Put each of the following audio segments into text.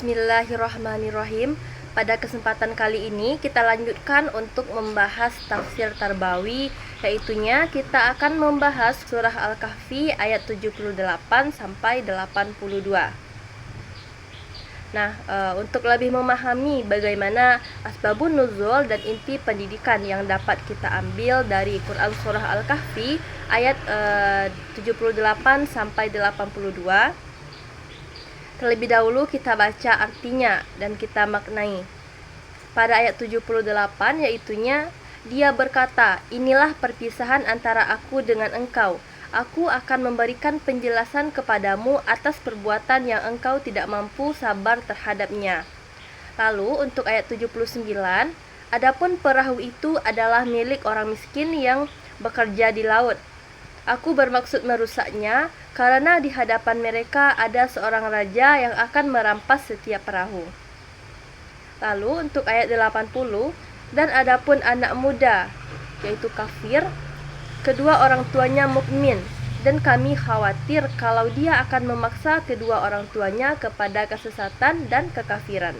Bismillahirrahmanirrahim. Pada kesempatan kali ini kita lanjutkan untuk membahas tafsir Tarbawi, yaitunya kita akan membahas surah Al-Kahfi ayat 78 sampai 82. Nah, untuk lebih memahami bagaimana asbabun nuzul dan inti pendidikan yang dapat kita ambil dari Quran surah Al-Kahfi ayat 78 sampai 82, terlebih dahulu kita baca artinya dan kita maknai. Pada ayat 78 yaitunya, dia berkata, "Inilah perpisahan antara aku dengan engkau. Aku akan memberikan penjelasan kepadamu atas perbuatan yang engkau tidak mampu sabar terhadapnya." Lalu untuk ayat 79, adapun perahu itu adalah milik orang miskin yang bekerja di laut. Aku bermaksud merusaknya karena di hadapan mereka ada seorang raja yang akan merampas setiap perahu. Lalu untuk ayat 80, dan adapun anak muda, yaitu kafir, kedua orang tuanya mukmin, dan kami khawatir kalau dia akan memaksa kedua orang tuanya kepada kesesatan dan kekafiran.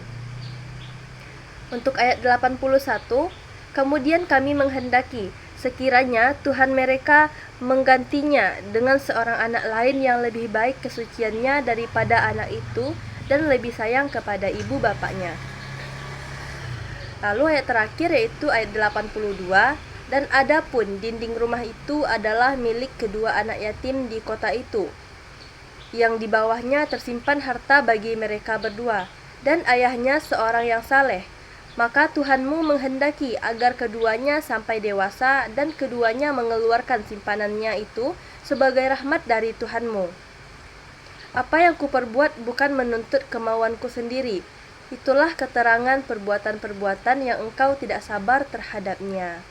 Untuk ayat 81, kemudian kami menghendaki sekiranya Tuhan mereka menggantinya dengan seorang anak lain yang lebih baik kesuciannya daripada anak itu dan lebih sayang kepada ibu bapaknya. Lalu ayat terakhir yaitu ayat 82, dan adapun dinding rumah itu adalah milik kedua anak yatim di kota itu, yang di bawahnya tersimpan harta bagi mereka berdua, dan ayahnya seorang yang saleh. Maka Tuhanmu menghendaki agar keduanya sampai dewasa dan keduanya mengeluarkan simpanannya itu sebagai rahmat dari Tuhanmu. Apa yang kuperbuat bukan menuntut kemauanku sendiri. Itulah keterangan perbuatan-perbuatan yang engkau tidak sabar terhadapnya.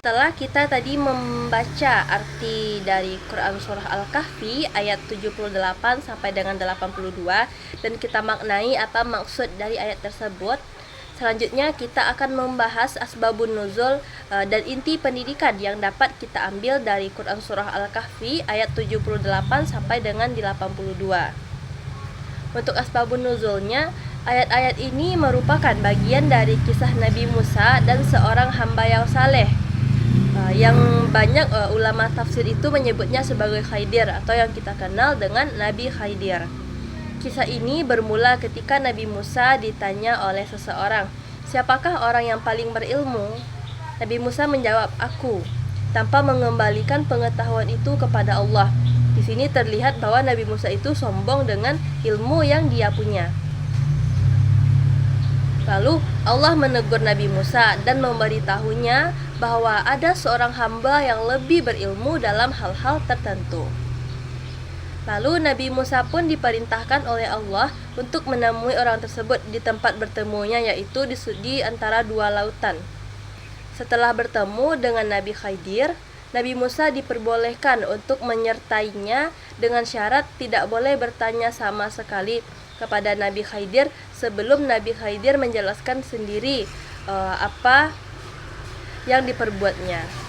Setelah kita tadi membaca arti dari Quran surah Al-Kahfi ayat 78 sampai dengan 82 dan kita maknai apa maksud dari ayat tersebut, selanjutnya kita akan membahas asbabun nuzul dan inti pendidikan yang dapat kita ambil dari Quran surah Al-Kahfi ayat 78 sampai dengan 82. Untuk asbabun nuzulnya, ayat-ayat ini merupakan bagian dari kisah Nabi Musa dan seorang hamba yang saleh, yang banyak ulama tafsir itu menyebutnya sebagai Khidir atau yang kita kenal dengan Nabi Khidir. Kisah ini bermula ketika Nabi Musa ditanya oleh seseorang, "Siapakah orang yang paling berilmu?" Nabi Musa menjawab, "Aku," tanpa mengembalikan pengetahuan itu kepada Allah. Di sini terlihat bahwa Nabi Musa itu sombong dengan ilmu yang dia punya. Lalu Allah menegur Nabi Musa dan memberitahunya bahwa ada seorang hamba yang lebih berilmu dalam hal-hal tertentu. Lalu Nabi Musa pun diperintahkan oleh Allah untuk menemui orang tersebut di tempat bertemunya, yaitu di antara dua lautan. Setelah bertemu dengan Nabi Khidir, Nabi Musa diperbolehkan untuk menyertainya dengan syarat tidak boleh bertanya sama sekali kepada Nabi Khidir sebelum Nabi Khidir menjelaskan sendiri apa yang diperbuatnya.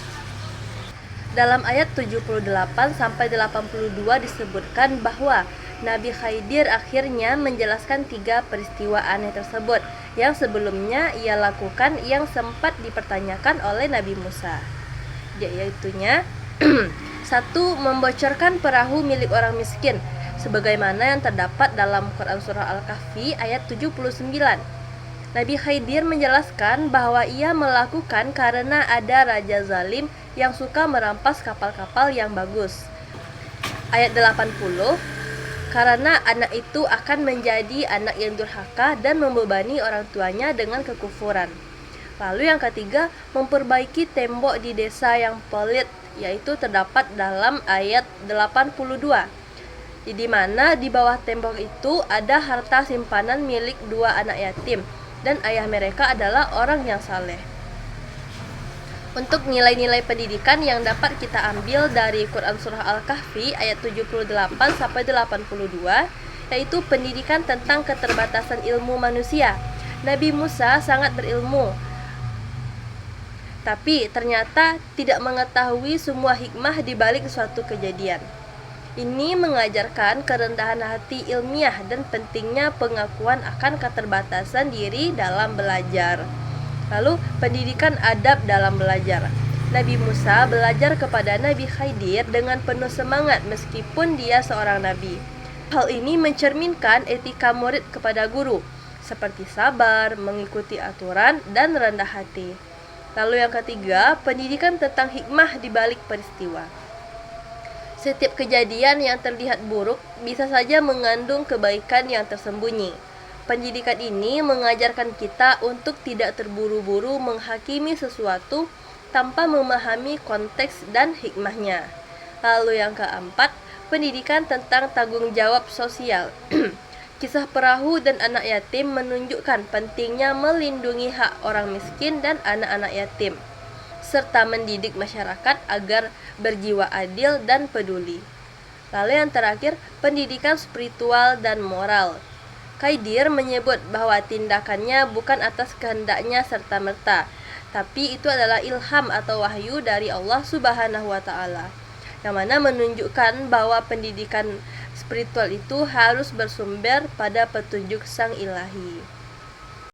Dalam ayat 78 sampai 82 disebutkan bahwa Nabi Khidir akhirnya menjelaskan 3 peristiwa aneh tersebut yang sebelumnya ia lakukan yang sempat dipertanyakan oleh Nabi Musa. Yaitunya 1. Membocorkan perahu milik orang miskin sebagaimana yang terdapat dalam Quran surah Al-Kahfi ayat 79. Nabi Khidir menjelaskan bahwa ia melakukan karena ada raja zalim yang suka merampas kapal-kapal yang bagus. Ayat 80, karena anak itu akan menjadi anak yang durhaka dan membebani orang tuanya dengan kekufuran. Lalu yang ketiga, memperbaiki tembok di desa yang pelit, yaitu terdapat dalam ayat 82. Di mana di bawah tembok itu ada harta simpanan milik 2 anak yatim dan ayah mereka adalah orang yang saleh. Untuk nilai-nilai pendidikan yang dapat kita ambil dari Quran surah Al-Kahfi ayat 78 sampai 82, yaitu pendidikan tentang keterbatasan ilmu manusia. Nabi Musa sangat berilmu, tapi ternyata tidak mengetahui semua hikmah di balik suatu kejadian. Ini mengajarkan kerendahan hati ilmiah dan pentingnya pengakuan akan keterbatasan diri dalam belajar. Lalu, pendidikan adab dalam belajar. Nabi Musa belajar kepada Nabi Khidir dengan penuh semangat meskipun dia seorang nabi. Hal ini mencerminkan etika murid kepada guru, seperti sabar, mengikuti aturan, dan rendah hati. Lalu yang ketiga, pendidikan tentang hikmah di balik peristiwa. Setiap kejadian yang terlihat buruk bisa saja mengandung kebaikan yang tersembunyi. Pendidikan ini mengajarkan kita untuk tidak terburu-buru menghakimi sesuatu tanpa memahami konteks dan hikmahnya. Lalu yang keempat, pendidikan tentang tanggung jawab sosial. Kisah perahu dan anak yatim menunjukkan pentingnya melindungi hak orang miskin dan anak-anak yatim, serta mendidik masyarakat agar berjiwa adil dan peduli. Lalu yang terakhir, pendidikan spiritual dan moral. Khidir menyebut bahwa tindakannya bukan atas kehendaknya serta-merta, tapi itu adalah ilham atau wahyu dari Allah Subhanahu wa Ta'ala, yang mana menunjukkan bahwa pendidikan spiritual itu harus bersumber pada petunjuk Sang Ilahi.